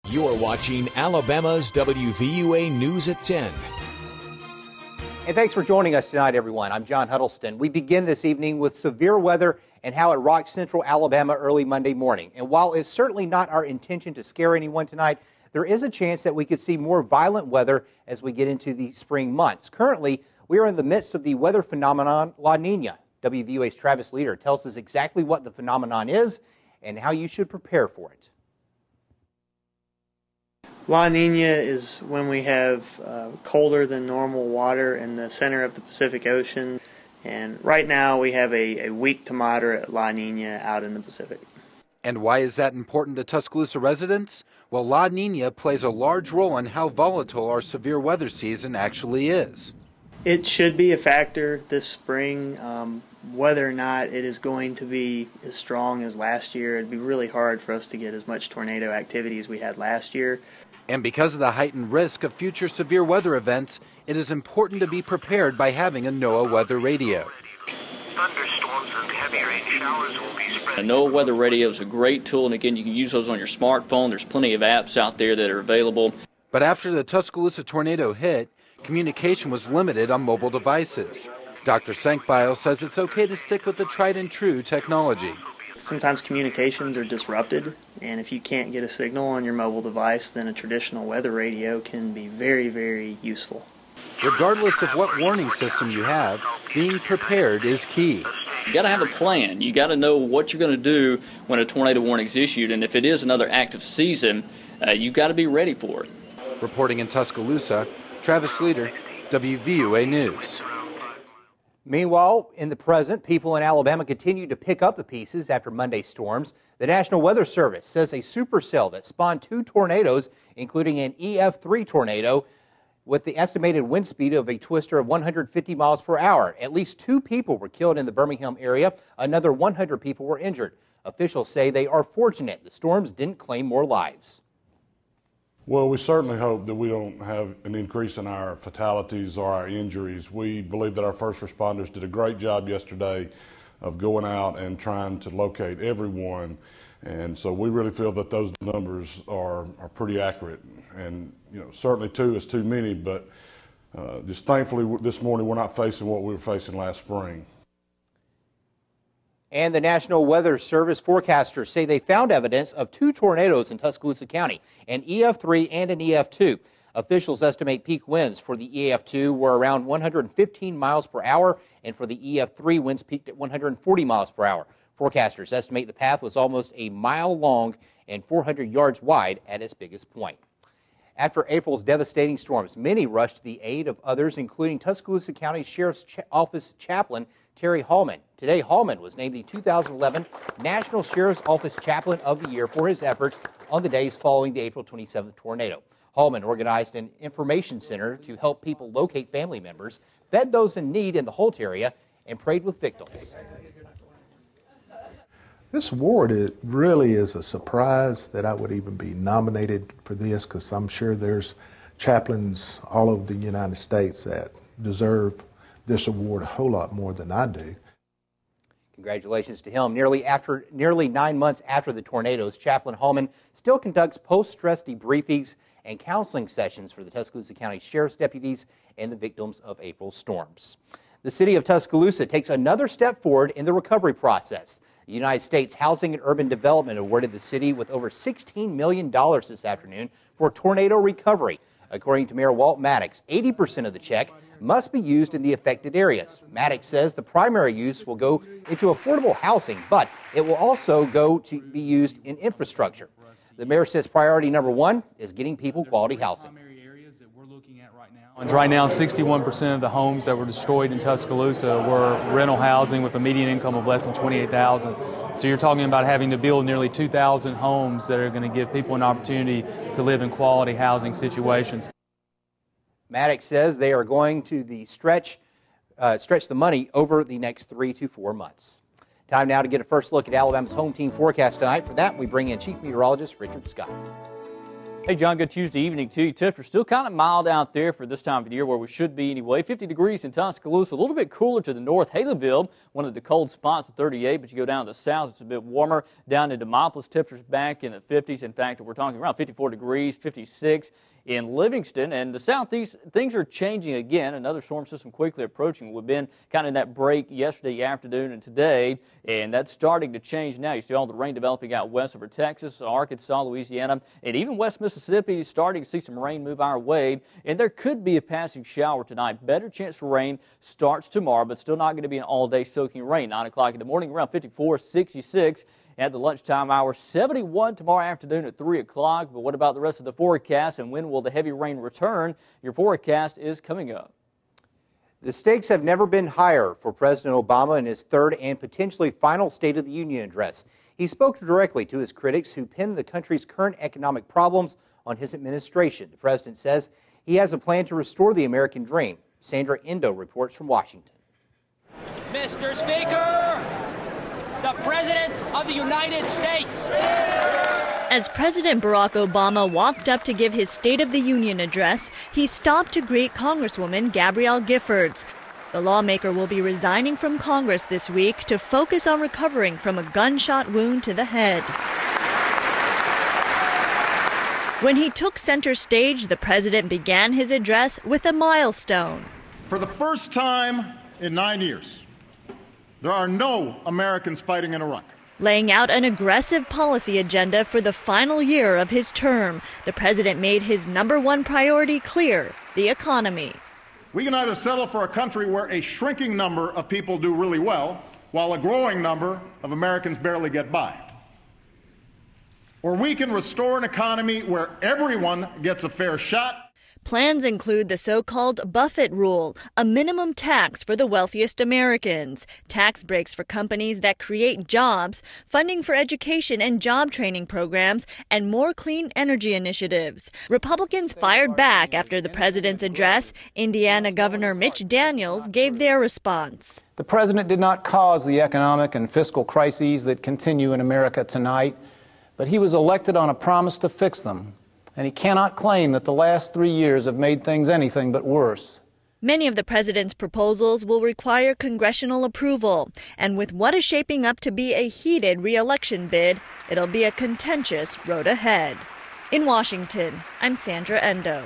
You're watching Alabama's WVUA News at 10. And thanks for joining us tonight, everyone. I'm John Huddleston. We begin this evening with severe weather and how it rocked central Alabama early Monday morning. And while it's certainly not our intention to scare anyone tonight, there is a chance that we could see more violent weather as we get into the spring months. Currently, we are in the midst of the weather phenomenon La Nina. WVUA's Travis Leader tells us exactly what the phenomenon is and how you should prepare for it. La Nina is when we have colder than normal water in the center of the Pacific Ocean. And right now we have a weak to moderate La Nina out in the Pacific. And why is that important to Tuscaloosa residents? Well, La Nina plays a large role in how volatile our severe weather season actually is. It should be a factor this spring. Whether or not it is going to be as strong as last year, it'd be really hard for us to get as much tornado activity as we had last year. And because of the heightened risk of future severe weather events, it is important to be prepared by having a NOAA weather radio. Thunderstorms and heavy rain showers will be spread. A NOAA weather radio is a great tool, and again, you can use those on your smartphone. There's plenty of apps out there that are available. But after the Tuscaloosa tornado hit, communication was limited on mobile devices. Dr. Sankbile says it's okay to stick with the tried and true technology. Sometimes communications are disrupted, and if you can't get a signal on your mobile device, then a traditional weather radio can be very, very useful. Regardless of what warning system you have, being prepared is key. You got to have a plan. You got to know what you're going to do when a tornado warning is issued, and if it is another active season, you've got to be ready for it. Reporting in Tuscaloosa, Travis Leader, WVUA News. Meanwhile, in the present, people in Alabama continue to pick up the pieces after Monday's storms. The National Weather Service says a supercell that spawned 2 tornadoes, including an EF3 tornado, with the estimated wind speed of a twister of 150 miles per hour. At least 2 people were killed in the Birmingham area. Another 100 people were injured. Officials say they are fortunate the storms didn't claim more lives. Well, we certainly hope that we don't have an increase in our fatalities or our injuries. We believe that our first responders did a great job yesterday of going out and trying to locate everyone. And so we really feel that those numbers are pretty accurate. And, you know, certainly 2 is too many, but just thankfully this morning we're not facing what we were facing last spring. And the National Weather Service forecasters say they found evidence of 2 tornadoes in Tuscaloosa County, an EF3 and an EF2. Officials estimate peak winds for the EF2 were around 115 miles per hour, and for the EF3, winds peaked at 140 miles per hour. Forecasters estimate the path was almost a mile long and 400 yards wide at its biggest point. After April's devastating storms, many rushed to the aid of others, including Tuscaloosa County Sheriff's Office Chaplain Terry Hallman. Today, Hallman was named the 2011 National Sheriff's Office Chaplain of the Year for his efforts on the days following the April 27th tornado. Hallman organized an information center to help people locate family members, fed those in need in the Holt area, and prayed with victims. This award, it really is a surprise that I would even be nominated for this, because I'm sure there's chaplains all over the United States that deserve this award a whole lot more than I do. Congratulations to him. Nearly 9 months after the tornadoes, Chaplain Hallman still conducts post-stress debriefings and counseling sessions for the Tuscaloosa County Sheriff's deputies and the victims of April's storms. The city of Tuscaloosa takes another step forward in the recovery process. The United States Housing and Urban Development awarded the city with over $16 million this afternoon for tornado recovery. According to Mayor Walt Maddox, 80% of the check must be used in the affected areas. Maddox says the primary use will go into affordable housing, but it will also go to be used in infrastructure. The mayor says priority number 1 is getting people quality housing. Right now, 61% of the homes that were destroyed in Tuscaloosa were rental housing with a median income of less than $28,000. So you're talking about having to build nearly 2,000 homes that are going to give people an opportunity to live in quality housing situations. Maddox says they are going to stretch the money over the next 3 to 4 months. Time now to get a first look at Alabama's home team forecast tonight. For that, we bring in Chief Meteorologist Richard Scott. Hey, John, good Tuesday evening to you. Temps are still kind of mild out there for this time of the year, where we should be anyway. 50 degrees in Tuscaloosa, a little bit cooler to the north. Haleyville, one of the cold spots at 38, but you go down to the south, it's a bit warmer. Down in Demopolis, temperatures back in the 50s. In fact, we're talking around 54 degrees, 56 in Livingston. And the southeast, things are changing again. Another storm system quickly approaching. We've been kind of in that break yesterday afternoon and today, and that's starting to change now. You see all the rain developing out west over Texas, Arkansas, Louisiana, and even West Mississippi, starting to see some rain move our way. And there could be a passing shower tonight. Better chance for rain starts tomorrow, but still not going to be an all-day soaking rain. 9 o'clock in the morning, around 54, 66. At the lunchtime hour, 71 tomorrow afternoon at 3 o'clock. But what about the rest of the forecast, and when will the heavy rain return? Your forecast is coming up. The stakes have never been higher for President Obama in his third and potentially final State of the Union address. He spoke directly to his critics who pinned the country's current economic problems on his administration. The president says he has a plan to restore the American dream. Sandra Endo reports from Washington. Mr. Speaker, the President of the United States. As President Barack Obama walked up to give his State of the Union address, he stopped to greet Congresswoman Gabrielle Giffords. The lawmaker will be resigning from Congress this week to focus on recovering from a gunshot wound to the head. When he took center stage, the president began his address with a milestone. For the first time in 9 years, there are no Americans fighting in Iraq. Laying out an aggressive policy agenda for the final year of his term, the president made his #1 priority clear: the economy. We can either settle for a country where a shrinking number of people do really well, while a growing number of Americans barely get by. Or we can restore an economy where everyone gets a fair shot. Plans include the so-called Buffett rule, a minimum tax for the wealthiest Americans, tax breaks for companies that create jobs, funding for education and job training programs, and more clean energy initiatives. Republicans fired back after the president's address. Indiana Governor Mitch Daniels gave their response. The president did not cause the economic and fiscal crises that continue in America tonight, but he was elected on a promise to fix them. And he cannot claim that the last 3 years have made things anything but worse. Many of the president's proposals will require congressional approval. And with what is shaping up to be a heated re-election bid, it'll be a contentious road ahead. In Washington, I'm Sandra Endo.